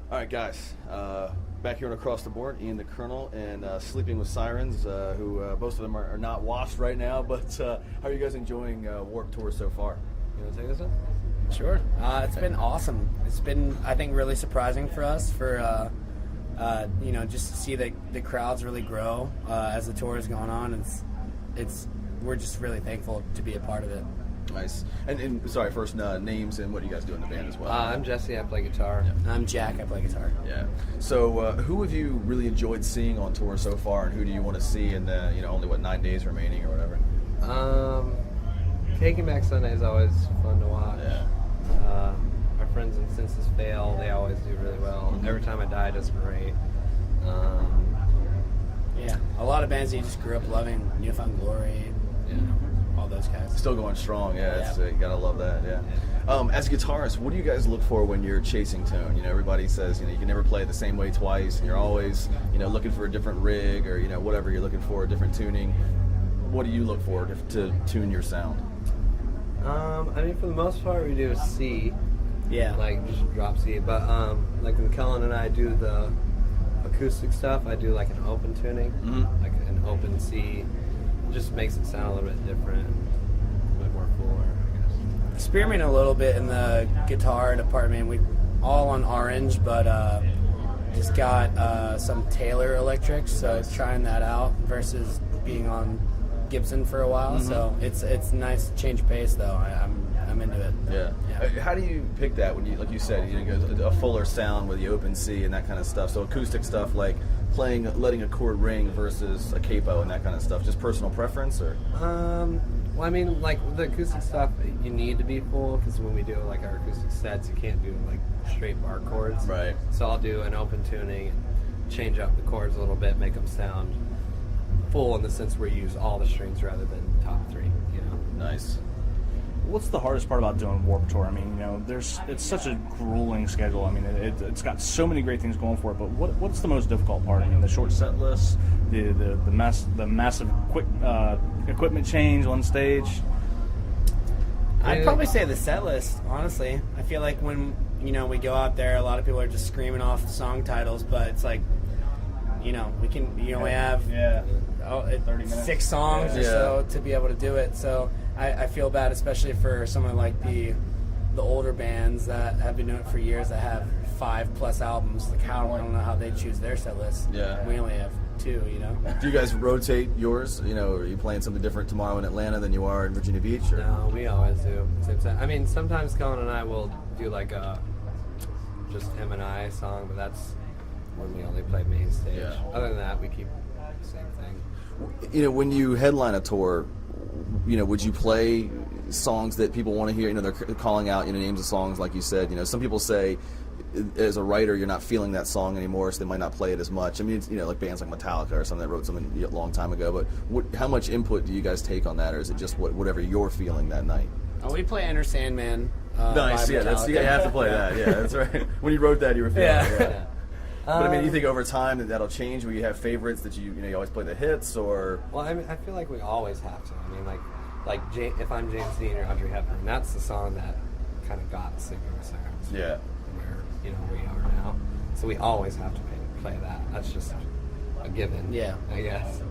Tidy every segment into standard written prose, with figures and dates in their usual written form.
All right, guys. Back here on Across the Board, Ian the Colonel and Sleeping with Sirens, who most of them are not washed right now. But how are you guys enjoying Warped Tour so far? You want to take this one? Sure. It's been awesome. It's been, I think, really surprising for us just to see the crowds really grow as the tour has gone on. We're just really thankful to be a part of it. Nice. And sorry, first names and what do you guys do in the band as well? I'm Jesse. I play guitar. Yeah. I'm Jack. I play guitar. Yeah. So who have you really enjoyed seeing on tour so far, and who do you want to see in the only 9 days remaining or whatever? Taking Back Sunday is always fun to watch. Yeah. Our friends in Senses Fail, they always do really well. Mm-hmm. Every Time I Die does great. Yeah, a lot of bands that you just grew up loving, New Found Glory, all those guys. Still going strong, yeah. It's, you gotta love that, yeah. As a guitarist, what do you guys look for when you're chasing tune? Everybody says you can never play it the same way twice, and you're always looking for a different rig or whatever you're looking for, a different tuning. What do you look for to tune your sound? For the most part, we do C. Yeah. Like, just drop C. But, like, when Kellen and I do the acoustic stuff, I do, like, an open tuning. Mm-hmm. Like, an open C. It just makes it sound a little bit different. A bit more fuller, I guess. Experimenting a little bit in the guitar department. We all on Orange, but just got some Taylor electrics, so trying that out versus being on Gibson for a while. Mm-hmm. So it's nice change of pace, though. I'm into it. Yeah. How do you pick that when you, like you said, a fuller sound with the open C and that kind of stuff? So acoustic stuff like letting a chord ring versus a capo and that kind of stuff. Just personal preference, or? Like with the acoustic stuff, you need to be full because when we do like our acoustic sets, you can't do like straight bar chords. Right. So I'll do an open tuning and change up the chords a little bit, make them sound full in the sense where you use all the strings rather than top three. Nice. What's the hardest part about doing Warped Tour? I mean, it's such a grueling schedule. I mean, it's got so many great things going for it. But what's the most difficult part? I mean, the short set list, the massive quick equipment change on stage. I'd probably say the set list. Honestly, I feel like when we go out there, a lot of people are just screaming off song titles, but it's like we can we have 30 minutes. 6 songs or so to be able to do it. So I feel bad, especially for someone like the older bands that have been doing it for years that have 5+ albums. Like I don't know how they choose their set list. Yeah. We only have 2. Do you guys rotate yours? Are you playing something different tomorrow in Atlanta than you are in Virginia Beach? Or? No, we always do. Same time. Sometimes Kellen and I will do like a just him and I song, but that's when we only play main stage. Yeah. Other than that, we keep the same thing. When you headline a tour, would you play songs that people want to hear? They're calling out names of songs, like you said. Some people say, as a writer, you're not feeling that song anymore, so they might not play it as much. I mean, it's, like bands like Metallica or something that wrote something a long time ago. But how much input do you guys take on that, or is it just whatever you're feeling that night? Oh, we play Enter Sandman. Nice, yeah, you have to play that. Yeah, that's right. When you wrote that, you were feeling it. Yeah. But you think over time that'll change? Will you have favorites that you always play the hits, or? Well, I feel like we always have to. Like if I'm James Dean or Audrey Hepburn, that's the song that kind of got Sleeping With Sirens. Yeah. Where we are now, so we always have to play that. That's just a given. Yeah. I guess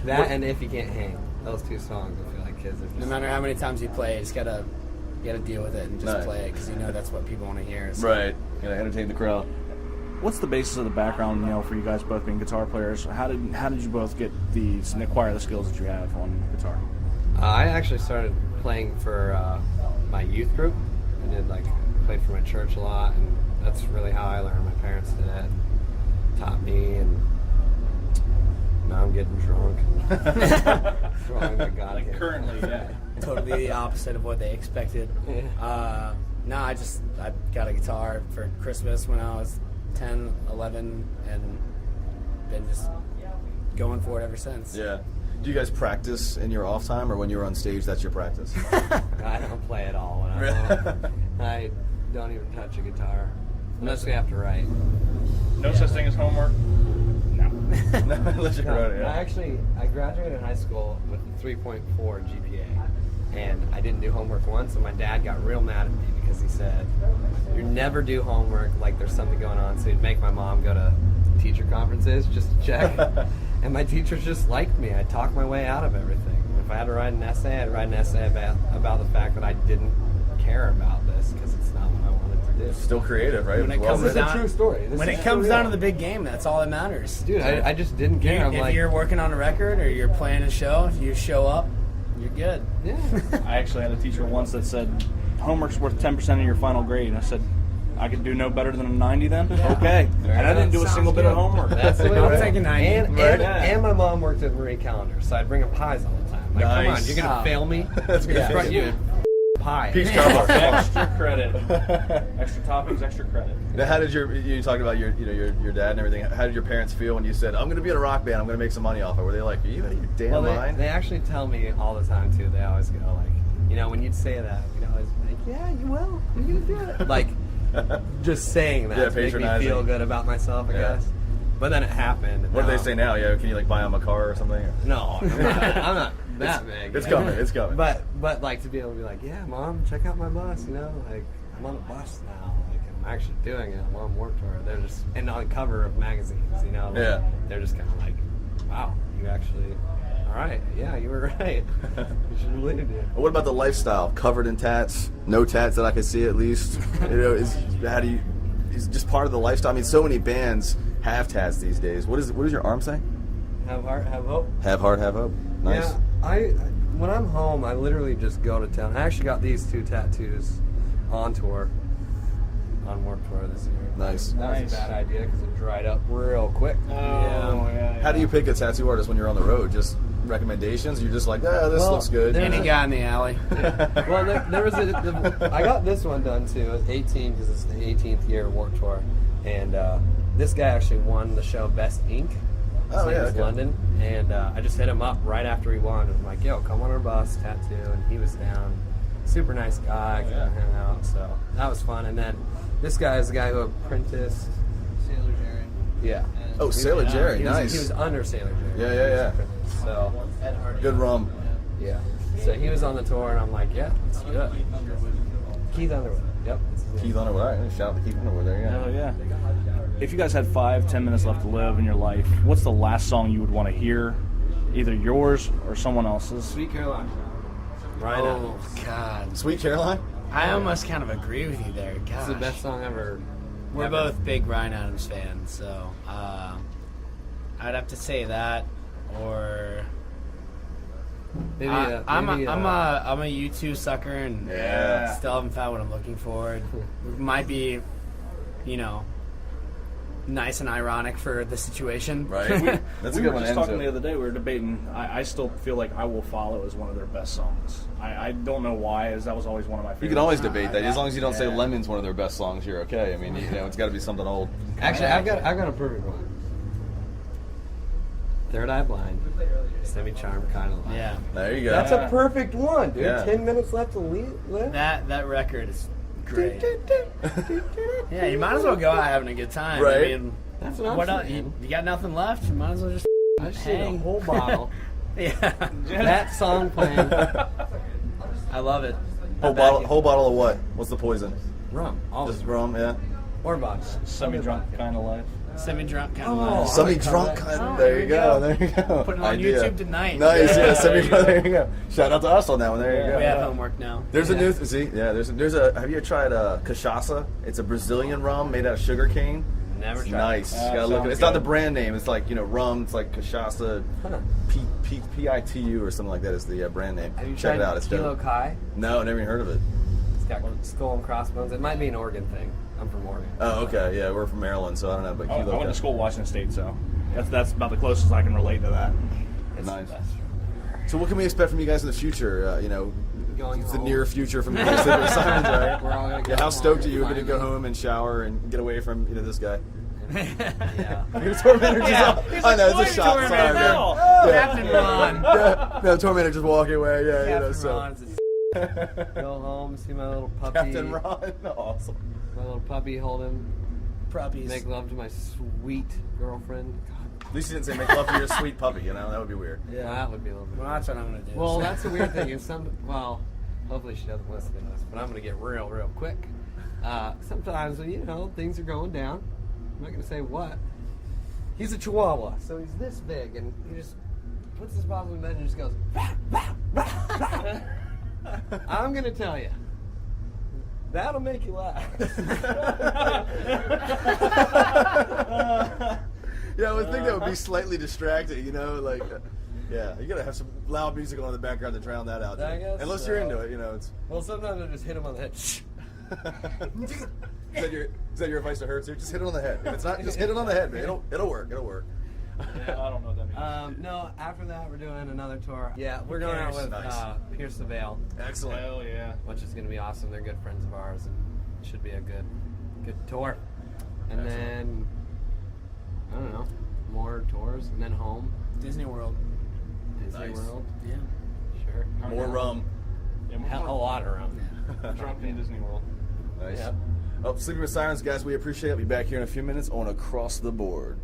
that and If You Can't Hang, those 2 songs, I feel like kids are just. No matter how many times you play, you just gotta deal with it and just play it because that's what people want to hear. So. Right. Gotta entertain the crowd. What's the basis of the background, for you guys both being guitar players? How did you both get acquire the skills that you have on guitar? I actually started playing for my youth group. Played for my church a lot, and that's really how I learned. My parents did it, taught me, and now I'm getting drunk. Currently, yeah. Totally the opposite of what they expected. Yeah. I got a guitar for Christmas when I was 10, 11, and been just going for it ever since. Yeah. Do you guys practice in your off time, or when you're on stage, that's your practice? I don't play at all. I don't even touch a guitar unless we have to write. No such thing as homework. No. Unless you write it. Yeah. I graduated high school with a 3.4 GPA. and I didn't do homework once, and my dad got real mad at me because he said, "You never do homework like there's something going on." So he'd make my mom go to teacher conferences just to check. And my teachers just liked me. I talked my way out of everything. If I had to write an essay, I'd write an essay about the fact that I didn't care about this because it's not what I wanted to do. Still creative, right? When it comes This is a down- true story. When it comes down to the big game, that's all that matters. dude, I just didn't care. I'm If like, you're working on a record or you're playing a show, if you show up, you're good. yeah. I actually had a teacher once that said, homework's worth 10% of your final grade. And I said, I could do no better than a 90 then? Okay. And I didn't do a Sounds single bit of good. homework. That's the way I'll it take a 90. And my mom worked at Marie Calendar, so I'd bring her pies all the time. Like, come on, Nice. you're going to fail me? That's good. Front you pie. Peach cobbler. Extra credit. Extra toppings, extra credit. Now, how did you talked about your dad and everything? How did your parents feel when you said, "I'm going to be in a rock band. I'm going to make some money off it"? Were they like, "Are you out of your damn Well, mind"? they actually tell me all the time, too. They always go, like, when you'd say that, we'd always be like, yeah, you will. You're going to do it. Like, just saying that Yeah, to make me patronizing. feel good about myself, I Yeah. guess. But then it happened. and What do now- they say now? Yeah, can you like buy them a car or something? No, I'm not that big. It's coming. It's coming. But like to be able to be like, yeah, Mom, check out my bus. Like I'm on a bus now. Like I'm actually doing it. I'm on Warped Tour. They're just and on the cover of magazines. Like, Yeah. They're just kind of like, wow, you actually. All right, yeah, you were right. You should have believed it. What about the lifestyle? Covered in tats, no tats that I could see at least. Is just part of the lifestyle. I mean, so many bands have tats these days. What does your arm say? Have heart, have hope. Have heart, have hope. Nice. Yeah, I when I'm home, I literally just go to town. I actually got these 2 tattoos on tour, on Warped Tour this year. Nice. That was a bad idea because it dried up real quick. yeah. How do you pick a tattoo artist when you're on the road? Just recommendations? You're just like, this Well, looks good. there- Any guy in the alley. Well, there was I got this one done too. It was 18 because it's the 18th year of Warped Tour, and this guy actually won the show Best Ink. His Oh, name yeah, is okay. London, and I just hit him up right after he won. I'm like, yo, come on our bus, tattoo, and he was down. Super nice guy, got to hang out, so that was fun. And then this guy is the guy who apprenticed Sailor Jerry. Yeah. Oh, Sailor Jerry, He was, nice. He was under Sailor Jerry. Yeah. So, Ed Hardy. Good rum. yeah. So he was on the tour, and I'm like, yeah, let's do it. Keith Underwood. Yep. that's his name. Keith Underwood. All right, shout out to Keith Underwood. There you go. Oh, yeah. If you guys had 5-10 minutes left to live in your life, what's the last song you would want to hear? Either yours or someone else's? Sweet Caroline. Ryan Oh, Adams. God. Sweet Caroline? I almost kind of agree with you there. Gosh. It's the best song ever. We're ever. both big Ryan Adams fans, so I'd have to say that, or Maybe, I'm maybe, a U2 sucker, and Yeah. still haven't found what I'm looking for. It might be, nice and ironic for the situation. Right. That's a We good were one. just to end talking the to. other day, we were debating, I still feel like I Will Follow is one of their best songs. I don't know why, as that was always one of my favorites. You can always debate that. As long as you don't say Yeah. Lemon's one of their best songs, you're okay. I mean, it's got to be something old. Actually, I've got a perfect one. Third Eye Blind. Semi-charmed kind of life. Yeah, There you go. That's a perfect one, dude. Yeah. 10 minutes left to live. that record is great. Yeah, you might as well go out having a good time. Right. I mean, That's what I'm what else? saying. You got nothing left. You might as well just I just need a hang. whole bottle. Yeah, That song playing. I love it. Whole bottle of what? What's the poison? Rum. Always. Just rum, yeah. Or vodka. Semi-drunk kind of life. Semi-drunk kind of Oh. life. Semi-drunk. There you go. There you go. Put it on Idea. YouTube tonight. Nice, yeah. Semi-drunk. There you go. Shout out to us on that one. There you go. We have homework now. There's a new. See, yeah. There's a. Have you ever tried cachaça? It's a Brazilian rum made out of sugar cane. Never It's tried. nice. You gotta look at sounds it. It's not the good. brand name. It's like rum. It's like cachaça. Huh. PITU or something like that is the brand name. Have you Check tried it out. It's Kilo dope. Kai? No, never even heard of it. It's got skull and crossbones. It might be an Oregon thing. I'm from Oregon. Oh, okay. Yeah, we're from Maryland, so I don't know. But I Kilo went Kai. to school at Washington State, so that's about the closest I can relate to that. It's Nice. the best. So what can we expect from you guys in the future? Going it's the home. near future from you guys, Sleeping With Sirens, right? We're all gonna go Yeah, how home, stoked are you going to go finally. home and shower and get away from this guy? Yeah. Your tour manager's off. I know, it's a shot. tour Sorry, manager. man. Oh, Captain Ron. Yeah, no, tour manager's walking away. Yeah, Captain so. Ron's Go home, see my little puppy. Captain Ron, awesome. My little puppy holding puppies. Make love to my sweet girlfriend. God, At least you didn't say make love to your sweet puppy. You know, that would be weird. Yeah. that would be a little bit. Well, that's what I'm gonna do. Well, that's the weird thing. If hopefully she doesn't listen to this, but I'm going to get real quick. Sometimes when, things are going down, I'm not going to say what. He's a Chihuahua, so he's this big, and he just puts his paws in bed and just goes, "Rah, rah, rah, rah." I'm going to tell you, that'll make you laugh. Yeah, I would think that would be slightly distracting, yeah, you gotta have some loud music on in the background to drown that out. I guess Unless so. you're into it, it's. Well, sometimes I just hit him on the head. Is that your advice to her too? Just hit it on the head. If it's not, just hit it on the head, man. It'll work. It'll work. Yeah, I don't know what that means. No, after that, we're doing another tour. Yeah, we're going out with Nice. Pierce the Veil, Excellent. Hell yeah. which is going to be awesome. They're good friends of ours, and it should be a good tour. And then, I don't know, more tours, and then home. Disney World. Disney Nice. World. Yeah. Sure. More rum. Yeah, A lot around. Drunk in Disney World. Nice. Yep. Sleeping with Sirens, guys. We appreciate it. We'll be back here in a few minutes on Across the Board.